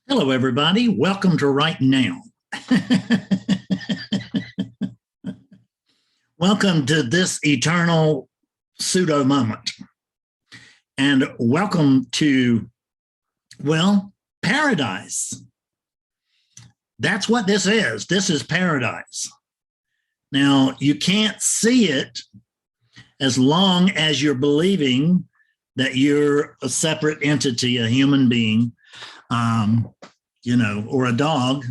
Hello, everybody. Welcome to Right Now. Welcome to this eternal pseudo moment. And welcome to, well, paradise. That's what this is. This is paradise. Now, you can't see it as long as you're believing that you're a separate entity, a human being, or a dog.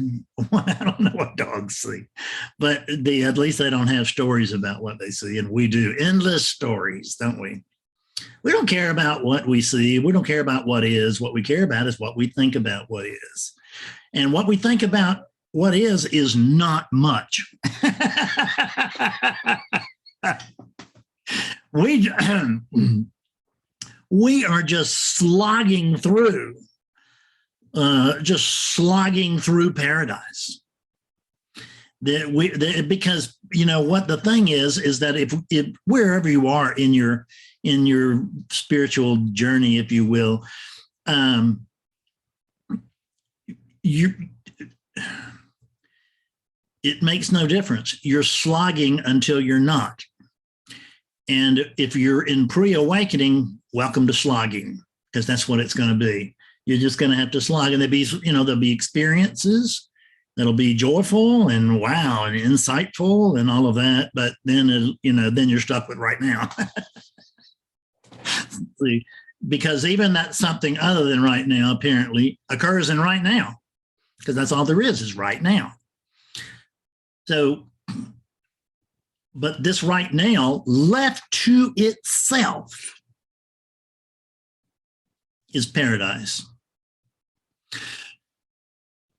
I don't know what dogs see, but at least they don't have stories about what they see. And we do endless stories, don't we? We don't care about what we see. We don't care about what is. What we care about is what we think about what is. And what we think about what is not much. We are just slogging through paradise. Because what the thing is that if wherever you are in your spiritual journey, if you will, it makes no difference. You're slogging until you're not. And if you're in pre-awakening, welcome to slogging, because that's what it's going to be. You're just going to have to slog, and there'll be experiences that'll be joyful and wow and insightful and all of that. But then, then you're stuck with right now. See, because even that something other than right now apparently occurs in right now, because that's all there is right now. So, but this right now left to itself is paradise.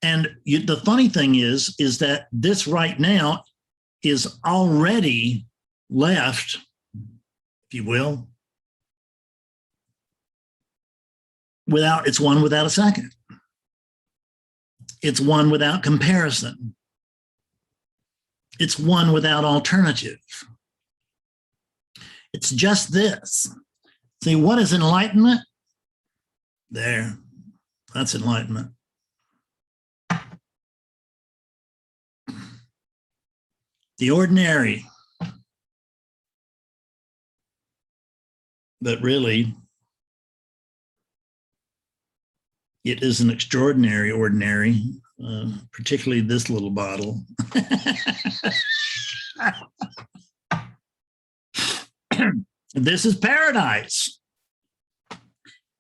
And the funny thing is that this right now is already left, if you will, it's one without a second. It's one without comparison. It's one without alternative. It's just this. See, what is enlightenment? There, that's enlightenment. The ordinary, but really, it is an extraordinary ordinary, particularly this little bottle. This is paradise.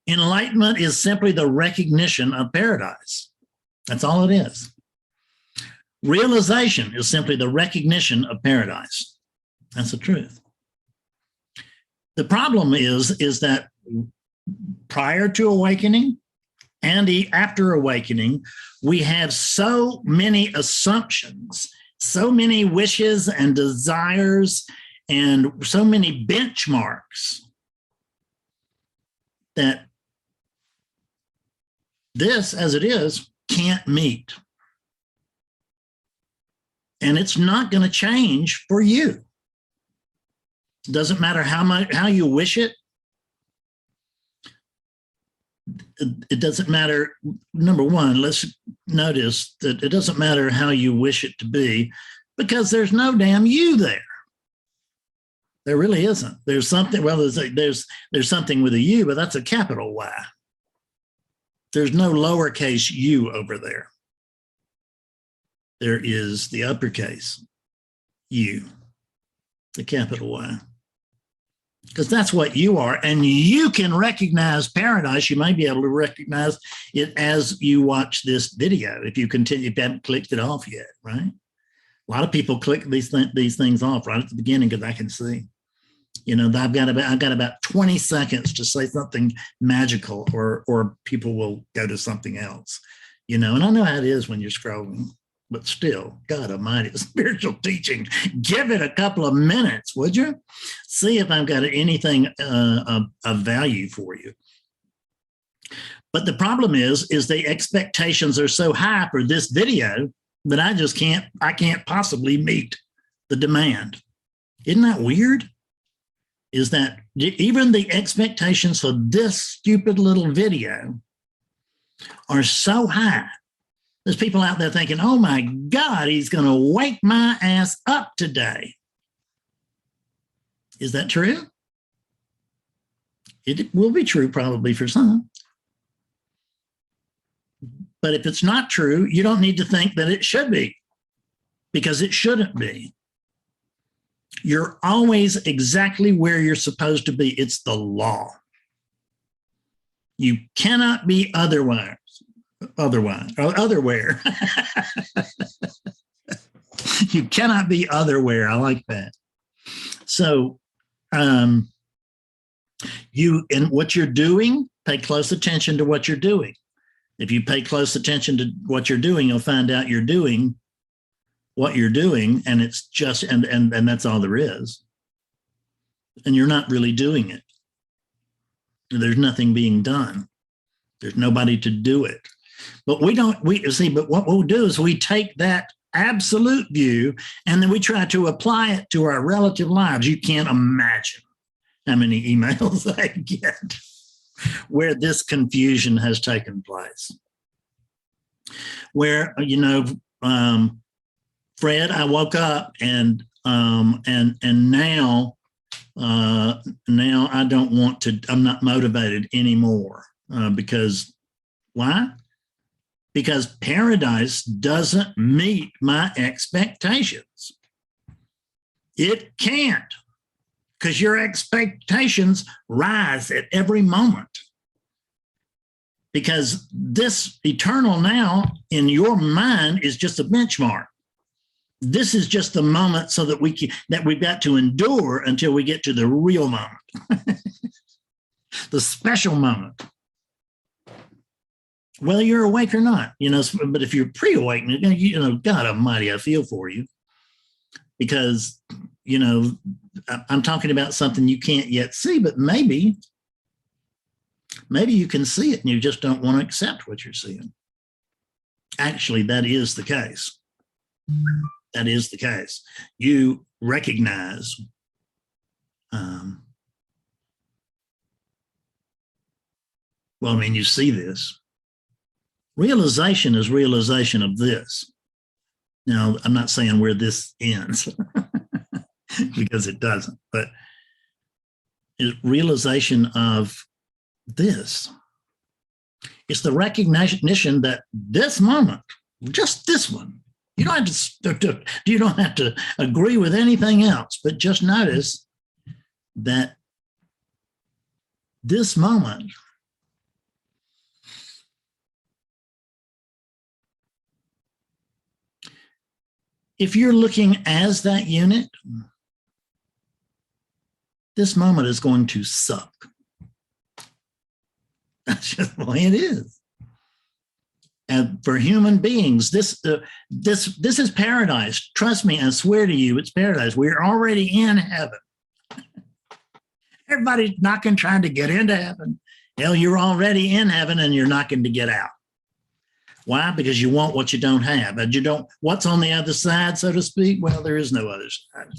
Enlightenment is simply the recognition of paradise. That's all it is. Realization is simply the recognition of paradise. That's the truth. The problem is that prior to awakening and after awakening, we have so many assumptions, so many wishes and desires, and so many benchmarks that this, as it is, can't meet. And it's not going to change for you. It doesn't matter how you wish it. It doesn't matter. Number one, let's notice that it doesn't matter how you wish it to be, because there's no damn you there. There really isn't. There's something. Well, there's something with a U, but that's a capital Y. There's no lowercase u over there. There is the uppercase U, the capital Y, because that's what you are. And you can recognize paradise. You may be able to recognize it as you watch this video, if you haven't clicked it off yet, right? A lot of people click these things off right at the beginning because I can see. I've got about 20 seconds to say something magical, or people will go to something else. And I know how it is when you're scrolling. But still, God Almighty, spiritual teaching, give it a couple of minutes, would you? See if I've got anything of value for you. But the problem is the expectations are so high for this video that I can't possibly meet the demand. Isn't that weird? Is that even the expectations for this stupid little video are so high. There's people out there thinking, oh my God, he's going to wake my ass up today. Is that true? It will be true probably for some. But if it's not true, you don't need to think that it should be, because it shouldn't be. You're always exactly where you're supposed to be. It's the law. You cannot be otherwise, or otherwhere. You cannot be otherwhere. I like that. So, you, in what you're doing, pay close attention to what you're doing. If you pay close attention to what you're doing, you'll find out you're doing what you're doing, and it's just, and that's all there is. And you're not really doing it. There's nothing being done. There's nobody to do it. But but what we'll do is we take that absolute view and then we try to apply it to our relative lives. You can't imagine how many emails I get where this confusion has taken place. Where, Fred, I woke up and now I don't want to, I'm not motivated anymore. Because why? Because paradise doesn't meet my expectations. It can't, because your expectations rise at every moment. Because this eternal now in your mind is just a benchmark. This is just the moment so that we've got to endure until we get to the real moment, the special moment. Whether you're awake or not, but if you're pre-awakened, God Almighty, I feel for you, because, I'm talking about something you can't yet see, but maybe you can see it and you just don't want to accept what you're seeing. Actually, that is the case. That is the case. You recognize you see this. Realization is realization of this. Now, I'm not saying where this ends because it doesn't, but it's realization of this. It's the recognition that this moment, just this one, you don't have to agree with anything else, but just notice that this moment if you're looking as that unit, this moment is going to suck. That's just the way it is. And for human beings, this is paradise. Trust me, I swear to you, it's paradise. We're already in heaven. Everybody's knocking, trying to get into heaven. Hell, you're already in heaven and you're knocking to get out. Why? Because you want what you don't have. And you don't, what's on the other side, so to speak? Well, there is no other side.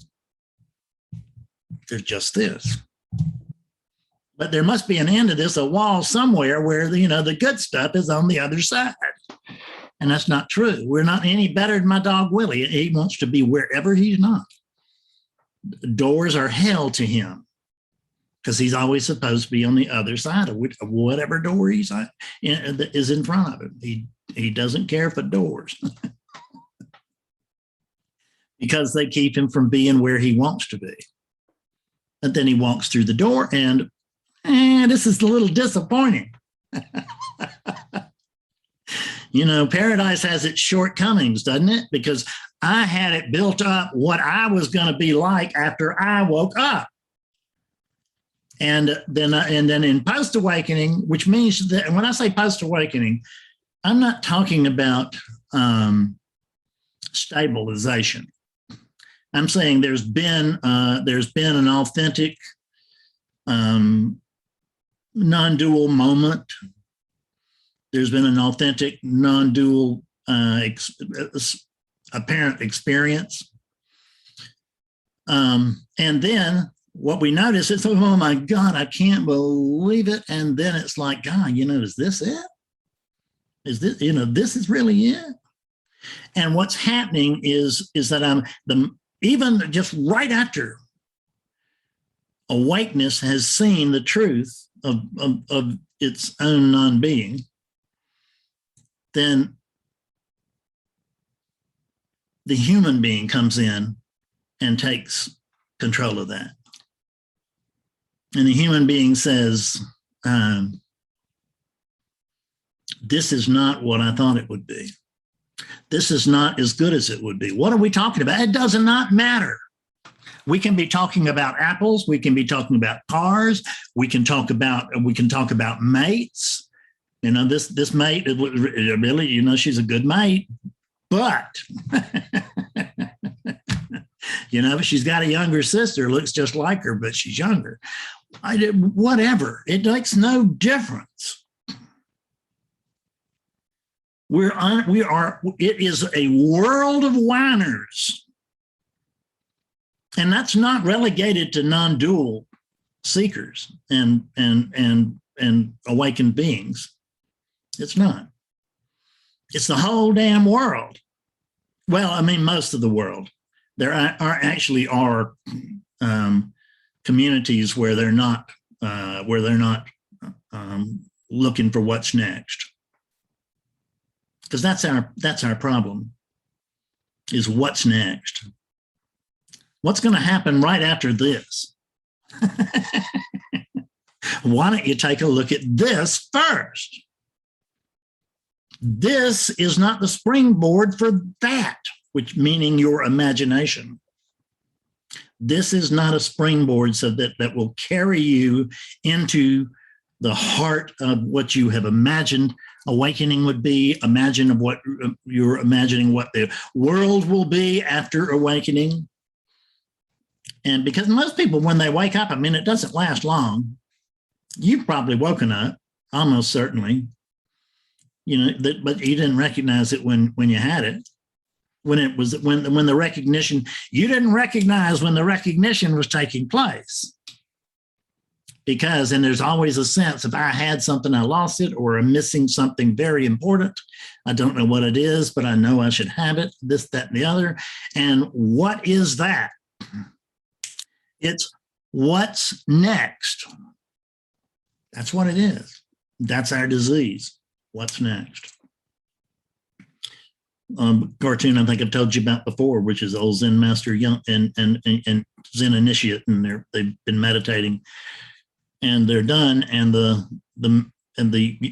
There's just this. But there must be an end to this, a wall somewhere where, the good stuff is on the other side. And that's not true. We're not any better than my dog, Willie. He wants to be wherever he's not. Doors are held to him because he's always supposed to be on the other side of whatever door is in front of him. He doesn't care for doors because they keep him from being where he wants to be. And then he walks through the door and this is a little disappointing. Paradise has its shortcomings, doesn't it? Because I had it built up what I was going to be like after I woke up. And then in post-awakening, which means that, and when I say post-awakening, I'm not talking about stabilization. I'm saying there's been an authentic non-dual moment. There's been an authentic non-dual apparent experience. And then what we notice is, oh my God, I can't believe it. And then it's like, God, is this it? Is this, this is really it? And what's happening is that even just right after awakeness has seen the truth of its own non-being, then the human being comes in and takes control of that. And the human being says, this is not what I thought it would be. This is not as good as it would be. What are we talking about? It does not matter. We can be talking about apples. We can be talking about cars. We can talk about mates. This mate, really, she's a good mate, but she's got a younger sister, looks just like her, but she's younger. Whatever. It makes no difference. It is a world of whiners. And that's not relegated to non-dual seekers and awakened beings. It's not. It's the whole damn world. Well, I mean, most of the world. There are communities where they're not looking for what's next. Because that's our problem, is what's next. What's going to happen right after this? Why don't you take a look at this first? This is not the springboard for that, which meaning your imagination. This is not a springboard so that will carry you into the heart of what you have imagined awakening would be. Imagine of what you're imagining what the world will be after awakening. And because most people, when they wake up, I mean, it doesn't last long. You've probably woken up, almost certainly, but you didn't recognize it when you had it. When the recognition, you didn't recognize when the recognition was taking place. And there's always a sense, if I had something, I lost it, or I'm missing something very important. I don't know what it is, but I know I should have it, this, that, and the other. And what is that? It's what's next. That's what it is. That's our disease. What's next? Cartoon I think I've told you about before, which is old Zen master young and Zen initiate, and they've been meditating, and they're done, and the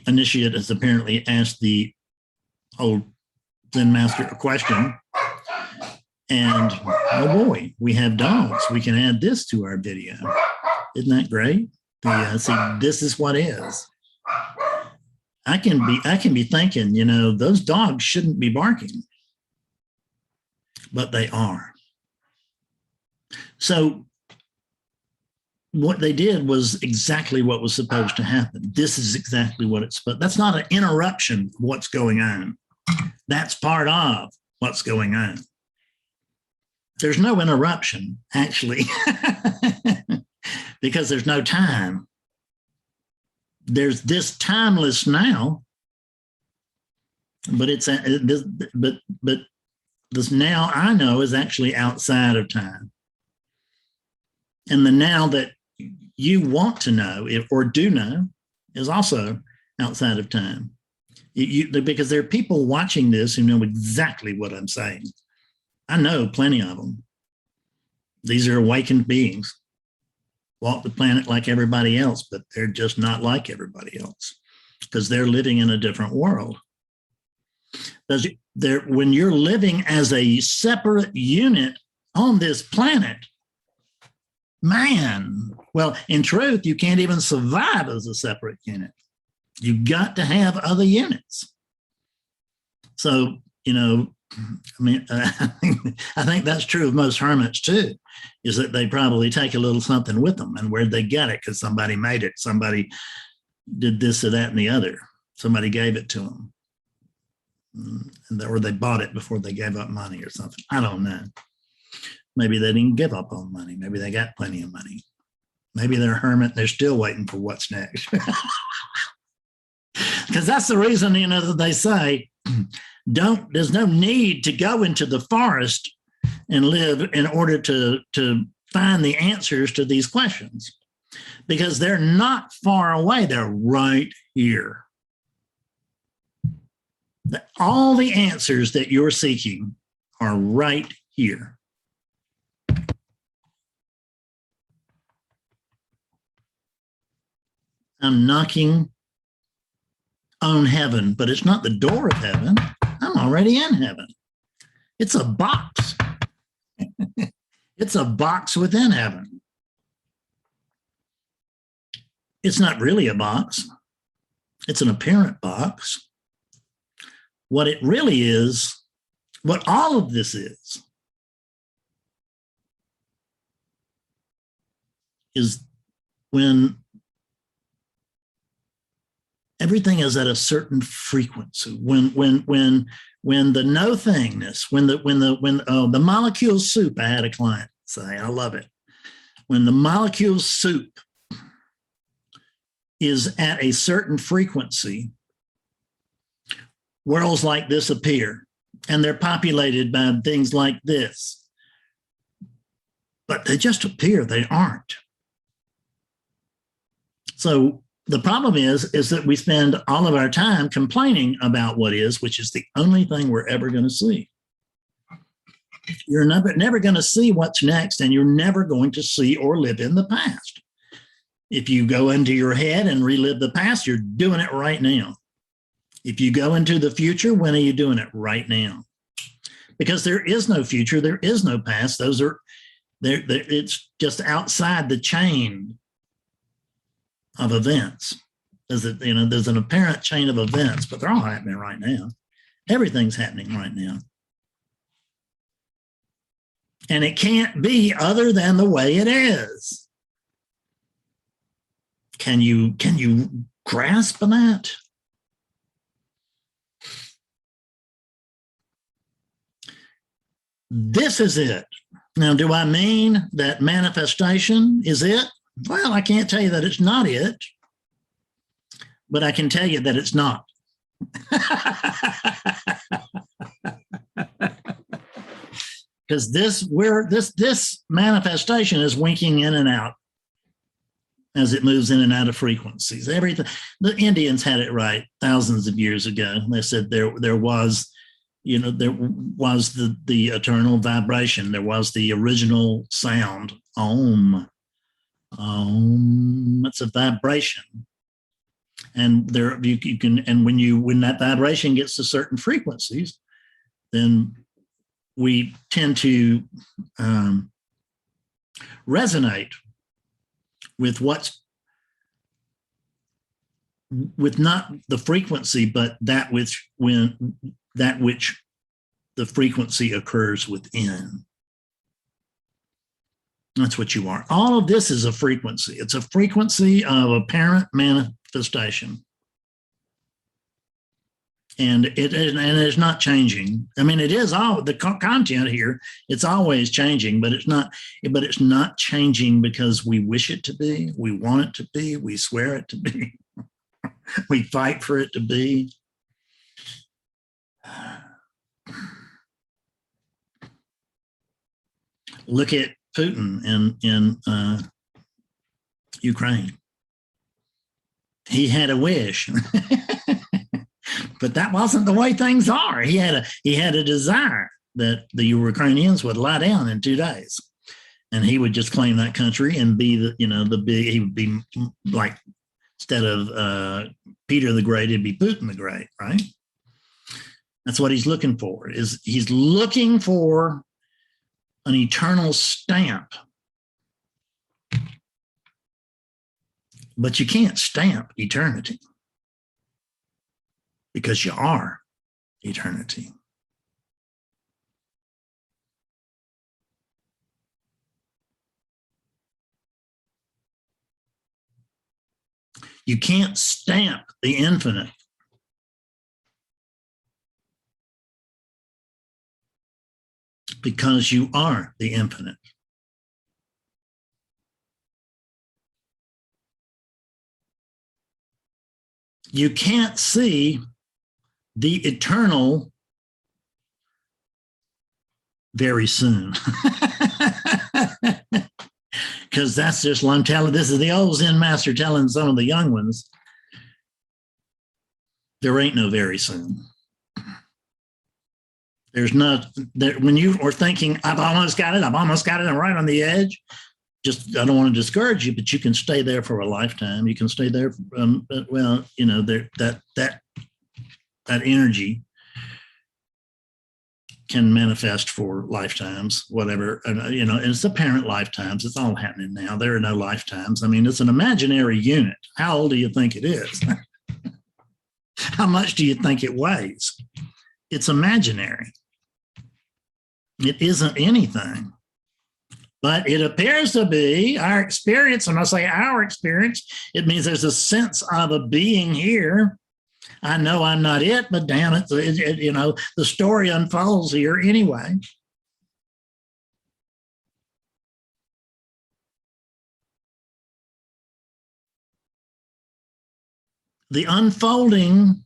initiate has apparently asked the old Zen master a question, and oh boy, we have dogs. We can add this to our video. Isn't that great? See, this is what is. I can be thinking, those dogs shouldn't be barking, but they are. So what they did was exactly what was supposed to happen. This is exactly what it's supposed. That's not an interruption of what's going on. That's part of what's going on. There's no interruption, actually, because there's no time. There's this timeless now, but this now I know is actually outside of time. And the now that you want to know or do know is also outside of time. Because there are people watching this who know exactly what I'm saying. I know plenty of them. These are awakened beings. Walk the planet like everybody else, but they're just not like everybody else because they're living in a different world. When you're living as a separate unit on this planet, man, well, in truth, you can't even survive as a separate unit. You've got to have other units. So, I think that's true of most hermits too, is that they probably take a little something with them, and where'd they get it? Because somebody made it, somebody did this or that and the other, somebody gave it to them, or they bought it before they gave up money or something. I don't know. Maybe they didn't give up on money. Maybe they got plenty of money. Maybe they're a hermit. They're still waiting for what's next. Because that's the reason, that they say, there's no need to go into the forest and live in order to find the answers to these questions, because they're not far away. They're right here. All the answers that you're seeking are right here. I'm knocking on heaven, but it's not the door of heaven. I'm already in heaven. It's a box. It's a box within heaven. It's not really a box. It's an apparent box. What it really is, what all of this is when everything is at a certain frequency. When the no thingness, when the molecule soup, I had a client say, I love it. When the molecule soup is at a certain frequency, worlds like this appear, and they're populated by things like this. But they just appear, they aren't. So the problem is that we spend all of our time complaining about what is, which is the only thing we're ever going to see. You're never going to see what's next, and you're never going to see or live in the past. If you go into your head and relive the past, you're doing it right now. If you go into the future, when are you doing it? Right now. Because there is no future, there is no past. Those are, it's just outside the chain of events. There's an apparent chain of events, but they're all happening right now. Everything's happening right now. And it can't be other than the way it is. Can you grasp that? This is it. Now, do I mean that manifestation is it? Well, I can't tell you that it's not it, but I can tell you that it's not. Because this manifestation is winking in and out as it moves in and out of frequencies. Everything. The Indians had it right thousands of years ago. They said there was, there was the eternal vibration. There was the original sound, Om. It's a vibration, and there you can. And when that vibration gets to certain frequencies, then we tend to resonate with with not the frequency, but that which the frequency occurs within. That's what you are. All of this is a frequency. It's a frequency of apparent manifestation. And it is not changing. I mean, it is all the content here. It's always changing, but it's not changing because we wish it to be. We want it to be. We swear it to be. We fight for it to be. Look at Putin in Ukraine. He had a wish. But that wasn't the way things are. He had a desire that the Ukrainians would lie down in 2 days, and he would just claim that country and be the big. He would be like, instead of Peter the Great, it'd be Putin the Great, right? That's what he's looking for. He's looking for an eternal stamp, but you can't stamp eternity. Because you are eternity. You can't stamp the infinite. Because you are the infinite. You can't see the eternal very soon. Because that's just what I'm telling. This is the old Zen master telling some of the young ones, there ain't no very soon. There's not, when you are thinking, I've almost got it, I'm right on the edge. Just, I don't want to discourage you, but you can stay there for a lifetime. You can stay there. Well, you know, that energy can manifest for lifetimes, whatever, you know, and it's apparent lifetimes. It's all happening now. There are no lifetimes. I mean, it's an imaginary unit. How old do you think it is? How much do you think it weighs? It's imaginary. It isn't anything. But it appears to be our experience. And I say our experience, it means there's a sense of a being here. I know I'm not it, but damn it, you know, the story unfolds here anyway. The unfolding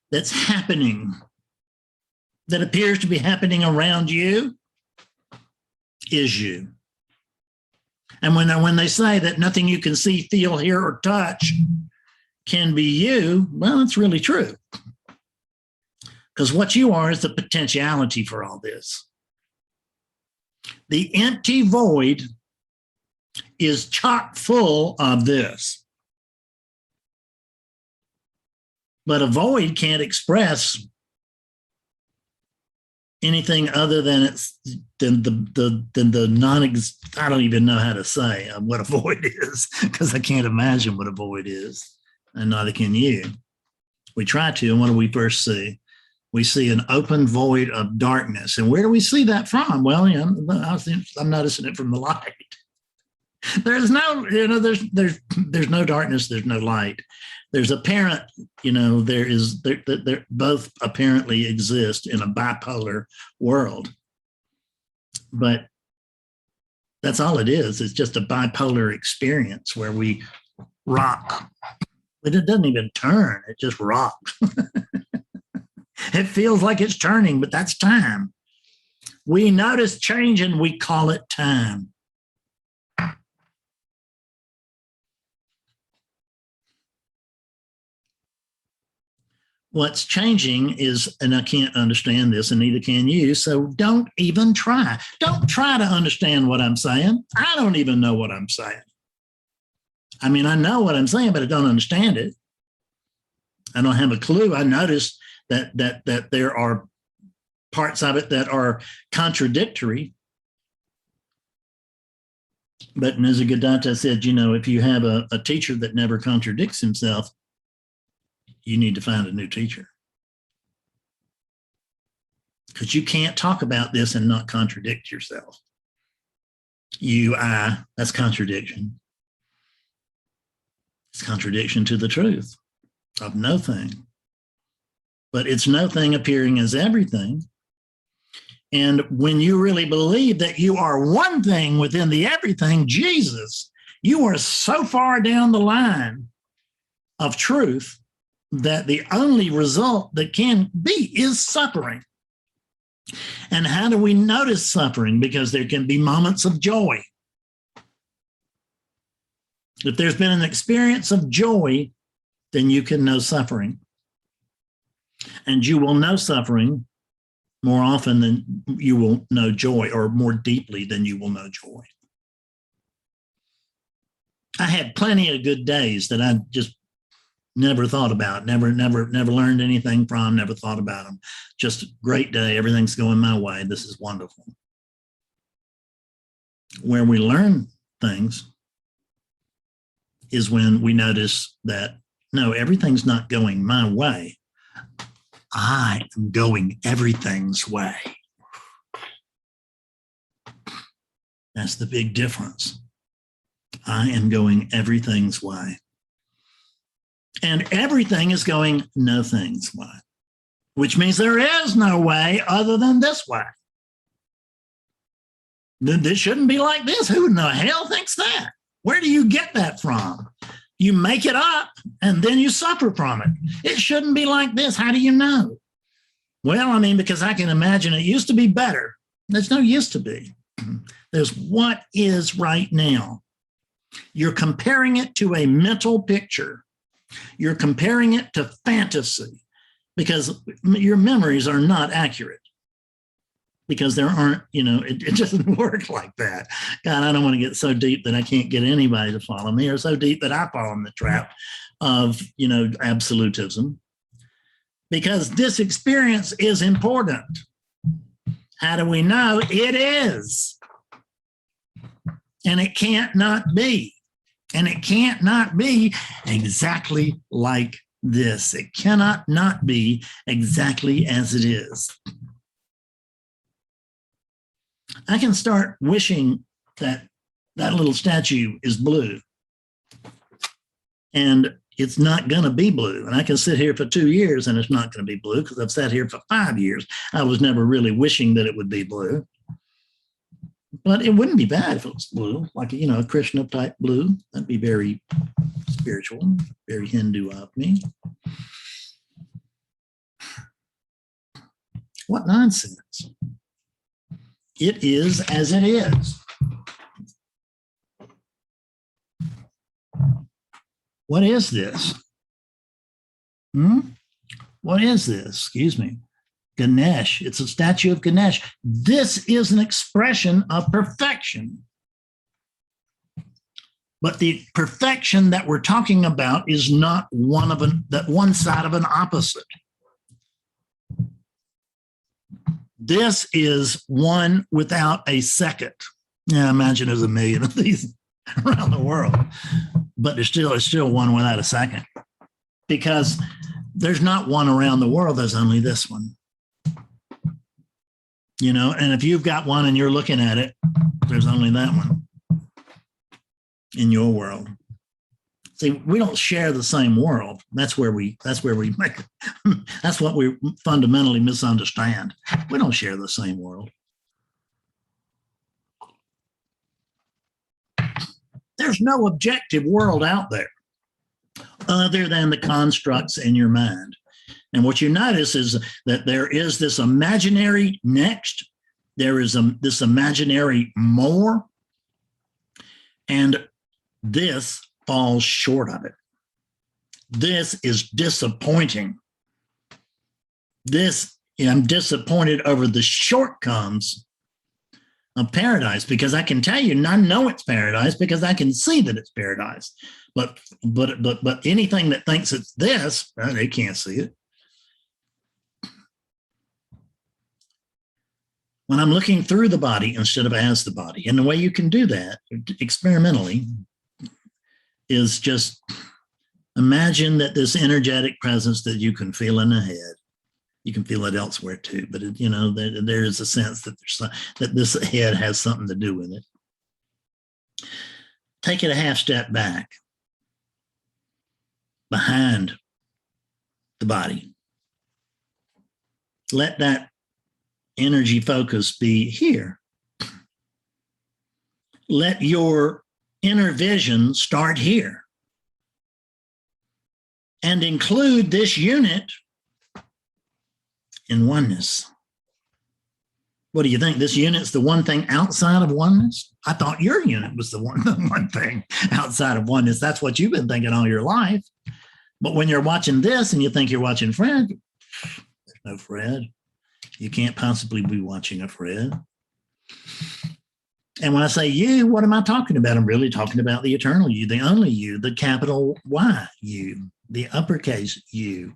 that's happening, that appears to be happening around you, is you. And when they say that nothing you can see, feel, hear, or touch can be you, well, it's really true. Because what you are is the potentiality for all this. The empty void is chock full of this. But a void can't express anything other than the non. I don't even know how to say what a void is, because I can't imagine what a void is, and neither can you. We try to, and what do we first see? We see an open void of darkness. And where do we see that from? Well, you know, I'm noticing it from the light. There's no, you know, there's no darkness, there's no light. There's apparent, you know, there both apparently exist in a bipolar world. But that's all it is. It's just a bipolar experience where we rock. But it doesn't even turn, it just rocks. It feels like it's turning, but that's time. We notice change and we call it time. What's changing is, and I can't understand this, and neither can you, so don't even try. Don't try to understand what I'm saying. I don't even know what I'm saying. I mean, I know what I'm saying, but I don't understand it. I don't have a clue. I noticed that there are parts of it that are contradictory. But as Advaita said, you know, if you have a teacher that never contradicts himself, you need to find a new teacher. Because you can't talk about this and not contradict yourself. You, I, that's contradiction. It's contradiction to the truth of no thing. But it's no thing appearing as everything. And when you really believe that you are one thing within the everything, Jesus, you are so far down the line of truth that the only result that can be is suffering. And how do we notice suffering? Because there can be moments of joy. If there's been an experience of joy, then you can know suffering. And you will know suffering more often than you will know joy, or more deeply than you will know joy. I had plenty of good days that I just never thought about, never learned anything from, never thought about them. Just a great day. Everything's going my way. This is wonderful. Where we learn things is when we notice that, no, everything's not going my way. I am going everything's way. That's the big difference. I am going everything's way. And everything is going nothing's way, which means there is no way other than this way. This shouldn't be like this. Who in the hell thinks that? Where do you get that from? You make it up and then you suffer from it. It shouldn't be like this. How do you know? Well, I mean, because I can imagine it used to be better. There's no used to be. There's what is right now. You're comparing it to a mental picture. You're comparing it to fantasy because your memories are not accurate. Because there aren't, it doesn't work like that. God, I don't want to get so deep that I can't get anybody to follow me, or so deep that I fall in the trap of, absolutism. Because this experience is important. How do we know? It is. And it can't not be. And it can't not be exactly like this. It cannot not be exactly as it is. I can start wishing that that little statue is blue. And it's not going to be blue. And I can sit here for 2 years and it's not going to be blue because I've sat here for 5 years. I was never really wishing that it would be blue. But it wouldn't be bad if it was blue, like, a Krishna type blue. That'd be very spiritual, very Hindu of me. What nonsense. It is as it is. What is this? What is this? Excuse me. Ganesh. It's a statue of Ganesh. This is an expression of perfection. But the perfection that we're talking about is not one side of an opposite. This is one without a second. Yeah, imagine there's a million of these around the world, but there's still one without a second, because there's not one around the world. There's only this one. And if you've got one and you're looking at it, there's only that one in your world. See, we don't share the same world. That's where we make it. That's what we fundamentally misunderstand. We don't share the same world. There's no objective world out there other than the constructs in your mind. And what you notice is that there is this imaginary next, there is this imaginary more, and this falls short of it. This is disappointing. I'm disappointed over the shortcomings of paradise, because I can tell you, I know it's paradise because I can see that it's paradise. But anything that thinks it's this, they can't see it. When I'm looking through the body instead of as the body, and the way you can do that experimentally is just imagine that this energetic presence that you can feel in the head, you can feel it elsewhere too, but there is a sense that that this head has something to do with it. Take it a half step back behind the body. Let that energy focus be here. Let your inner vision start here and include this unit in oneness. What do you think? This unit's the one thing outside of oneness? I thought your unit was the one thing outside of oneness. That's what you've been thinking all your life. But when you're watching this and you think you're watching Fred, there's no Fred. You can't possibly be watching a Fred. And when I say you, what am I talking about? I'm really talking about the eternal you, the only you, the capital Y you, the uppercase you,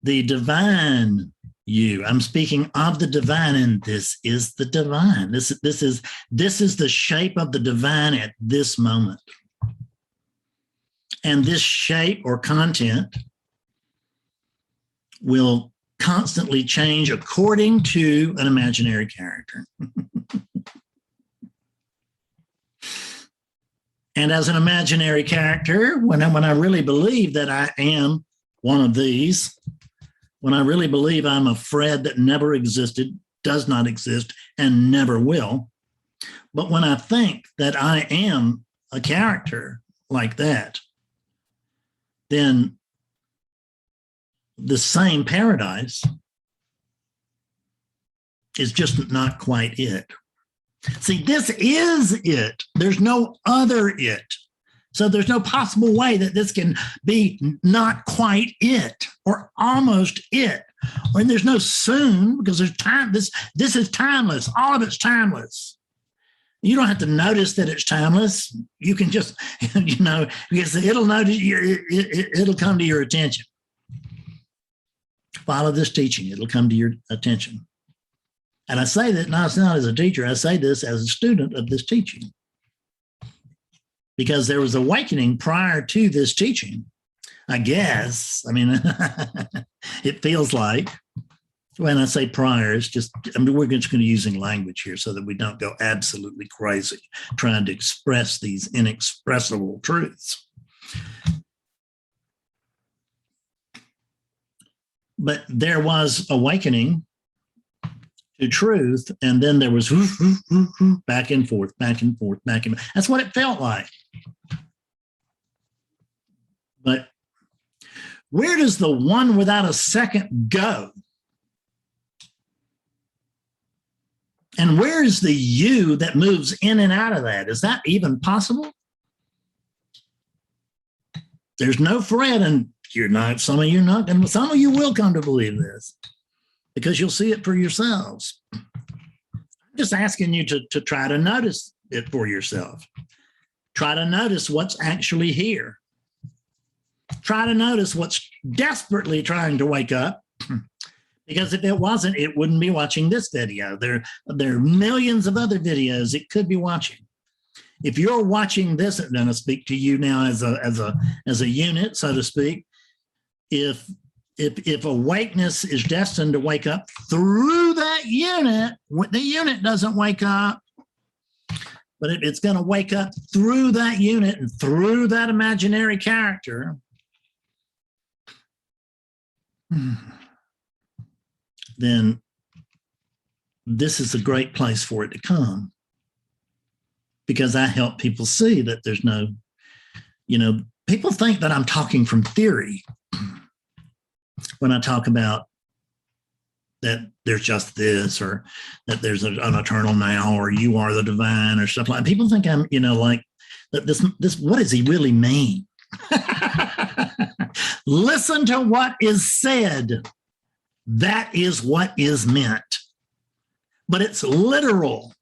the divine you. I'm speaking of the divine, and this is the divine. This is the shape of the divine at this moment. And this shape or content will constantly change according to an imaginary character. And as an imaginary character, when I really believe that I am one of these, when I really believe I'm a Fred that never existed, does not exist, and never will, but when I think that I am a character like that, then the same paradise is just not quite it. See, this is it. There's no other it. So there's no possible way that this can be not quite it or almost it. And there's no soon, because there's time. This is timeless. All of it's timeless. You don't have to notice that it's timeless. You can just, because it'll notice. It'll come to your attention. Follow this teaching. It'll come to your attention. And I say that not as a teacher. I say this as a student of this teaching. Because there was awakening prior to this teaching, I guess. I mean, it feels like, when I say prior, it's just, we're just going to be using language here so that we don't go absolutely crazy trying to express these inexpressible truths. But there was awakening to truth, and then there was back and forth, back and forth, back and forth. That's what it felt like. But where does the one without a second go? And where is the you that moves in and out of that? Is that even possible? There's no Fred, and you're not, some of you not, and some of you will come to believe this because you'll see it for yourselves. I'm just asking you to try to notice it for yourself. Try to notice what's actually here. Try to notice what's desperately trying to wake up. Because if it wasn't, it wouldn't be watching this video. There are millions of other videos it could be watching. If you're watching this, I'm going to speak to you now as a unit, so to speak. If awakeness is destined to wake up through that unit, the unit doesn't wake up, but it's going to wake up through that unit and through that imaginary character. Then this is a great place for it to come, because I help people see that there's no, people think that I'm talking from theory when I talk about that there's just this, or that there's an eternal now, or you are the divine, or stuff like that. People think I'm, like that this, what does he really mean? Listen to what is said. That is what is meant. But it's literal.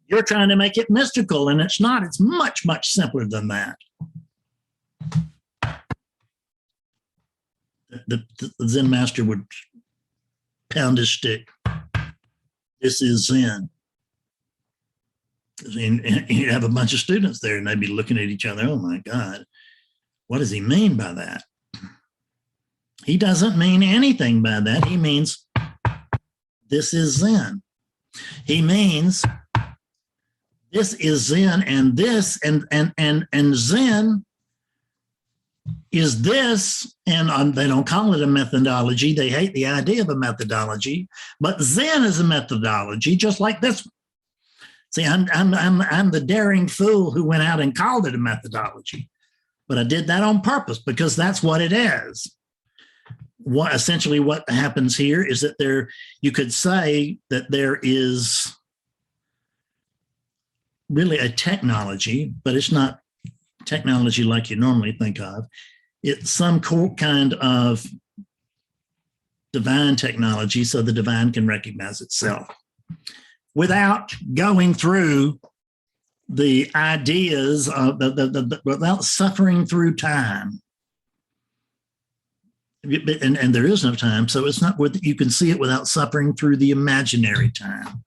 You're trying to make it mystical, and it's not. It's much, much simpler than that. The Zen master would pound his stick. This is Zen. And you have a bunch of students there, and they'd be looking at each other. Oh my God, what does he mean by that? He doesn't mean anything by that. He means this is Zen. He means this is Zen, and this and Zen is this, and they don't call it a methodology. They hate the idea of a methodology, but Zen is a methodology, just like this one. See, I'm the daring fool who went out and called it a methodology, but I did that on purpose because that's what it is. Essentially what happens here is that you could say that there is really a technology, but it's not technology like you normally think of. It's some kind of divine technology, so the divine can recognize itself without going through the ideas of without suffering through time. And there is no time, so it's not you can see it without suffering through the imaginary time.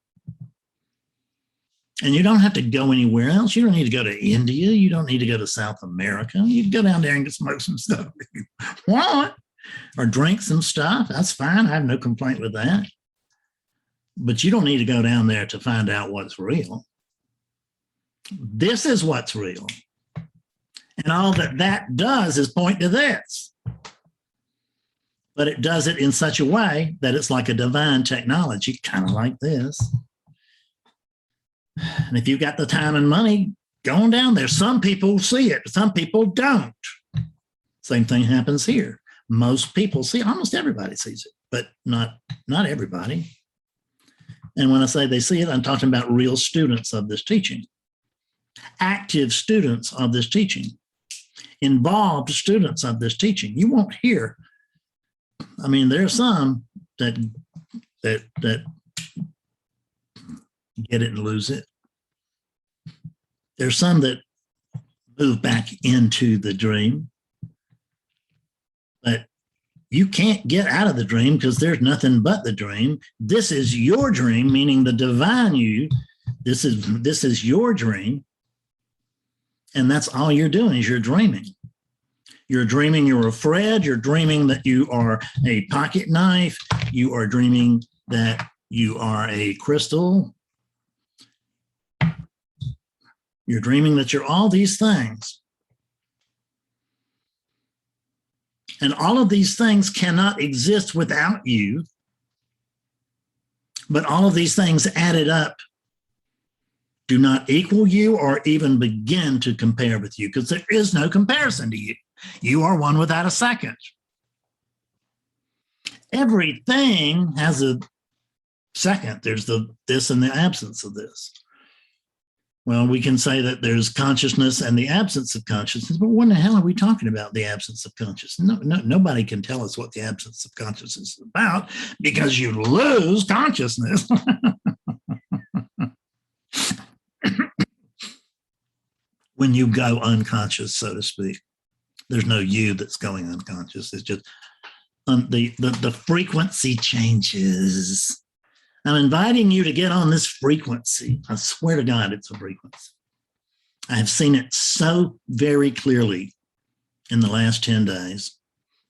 And you don't have to go anywhere else. You don't need to go to India. You don't need to go to South America. You can go down there and smoke some stuff if you want, or drink some stuff. That's fine. I have no complaint with that. But you don't need to go down there to find out what's real. This is what's real. And all that does is point to this. But it does it in such a way that it's like a divine technology, kind of like this. And if you've got the time and money, Go on down there. Some people see it, some people don't. Same thing happens here. Most people see, almost everybody sees it, but not everybody. And when I say they see it, I'm talking about real students of this teaching, active students of this teaching, involved students of this teaching. You won't hear. I mean, there are some that get it and lose it. There's some that move back into the dream, but you can't get out of the dream because there's nothing but the dream. This is your dream, meaning the divine you. This is your dream. And that's all you're doing is you're dreaming. You're dreaming you're a Fred. You're dreaming that you are a pocket knife. You are dreaming that you are a crystal. You're dreaming that you're all these things. And all of these things cannot exist without you. But all of these things added up do not equal you or even begin to compare with you, because there is no comparison to you. You are one without a second. Everything has a second. There's this and the absence of this. Well, we can say that there's consciousness and the absence of consciousness, but what the hell are we talking about, the absence of consciousness? Nobody can tell us what the absence of consciousness is about, because you lose consciousness. When you go unconscious, so to speak. There's no you that's going unconscious. It's just the frequency changes. I'm inviting you to get on this frequency. I swear to God, it's a frequency. I have seen it so very clearly in the last 10 days.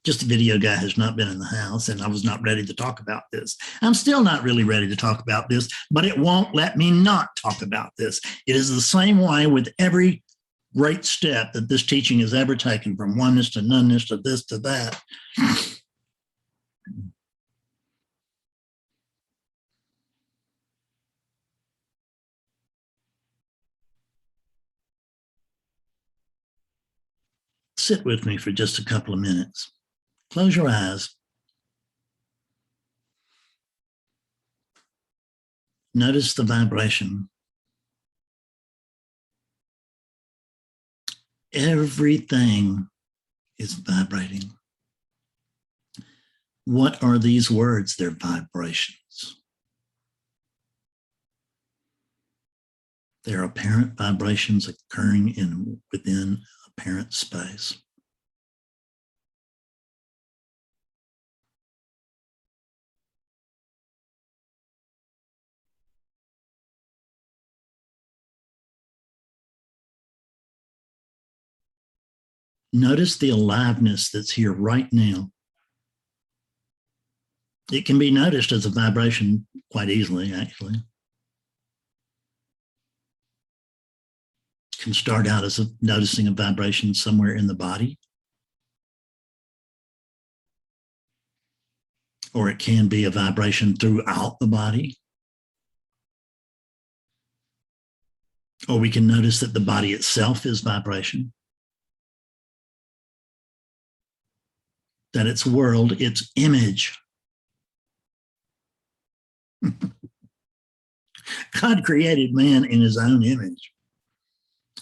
Just a video guy has not been in the house, and I was not ready to talk about this. I'm still not really ready to talk about this, but it won't let me not talk about this. It is the same way with every great step that this teaching has ever taken, from oneness to noneness to this to that. Sit with me for just a couple of minutes. Close your eyes. Notice the vibration. Everything is vibrating. What are these words? They're vibrations. They're apparent vibrations occurring within apparent space. Notice the aliveness that's here right now. It can be noticed as a vibration quite easily, actually. It can start out as noticing a vibration somewhere in the body. Or it can be a vibration throughout the body. Or we can notice that the body itself is vibration. That its world, its image. God created man in his own image.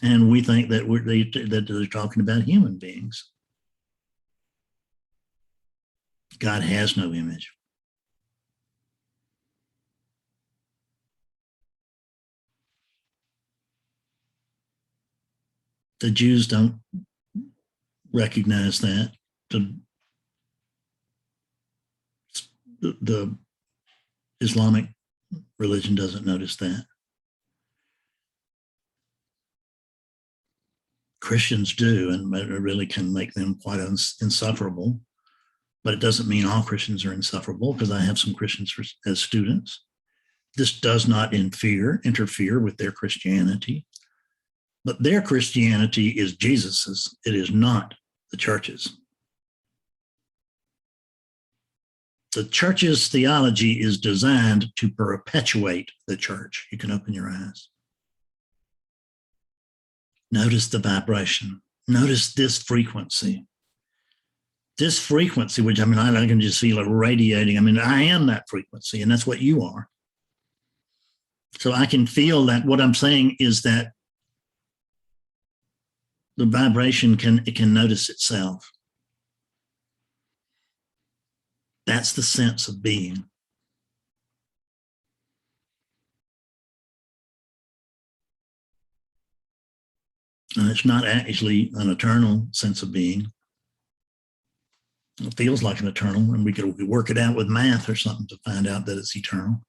And we think that that they're talking about human beings. God has no image. The Jews don't recognize that. The Islamic religion doesn't notice that. Christians do, and it really can make them quite insufferable. But it doesn't mean all Christians are insufferable, because I have some Christians as students. This does not interfere with their Christianity. But their Christianity is Jesus's. It is not the church's. The church's theology is designed to perpetuate the church. You can open your eyes. Notice the vibration. Notice this frequency. This frequency, which I can just feel it radiating. I am that frequency, and that's what you are. So I can feel that what I'm saying is that the vibration can notice itself. That's the sense of being. And it's not actually an eternal sense of being. It feels like an eternal, and we could work it out with math or something to find out that it's eternal.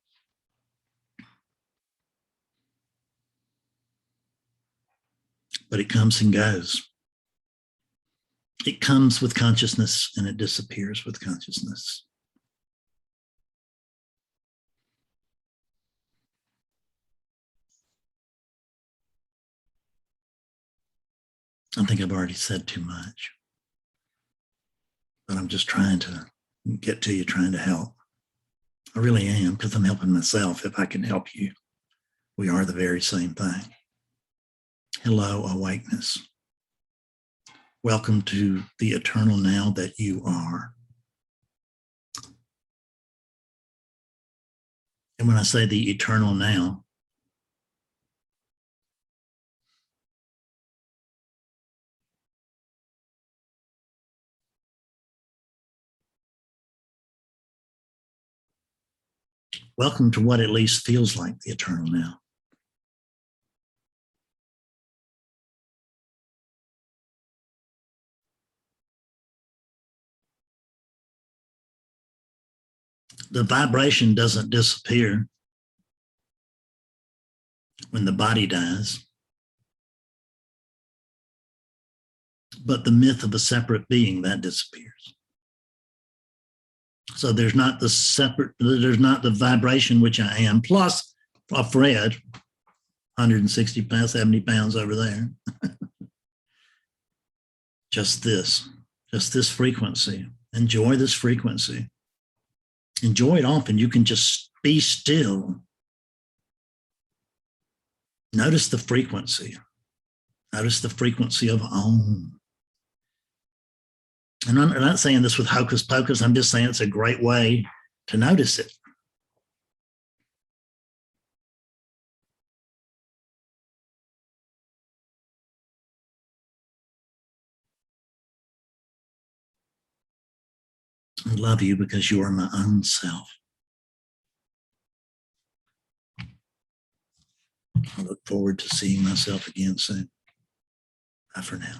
But it comes and goes. It comes with consciousness and it disappears with consciousness. I think I've already said too much, but I'm just trying to get to you, trying to help. I really am, because I'm helping myself. If I can help you, we are the very same thing. Hello, awakeness. Welcome to the eternal now that you are. And when I say the eternal now, welcome to what at least feels like the eternal now. The vibration doesn't disappear when the body dies, but the myth of a separate being, that disappears. So there's not the vibration which I am, plus a Fred, 160 pounds, 70 pounds over there. Just this frequency. Enjoy this frequency. Enjoy it often. You can just be still. Notice the frequency. Notice the frequency of Om. And I'm not saying this with hocus pocus. I'm just saying it's a great way to notice it. I love you because you are my own self. I look forward to seeing myself again soon. Bye for now.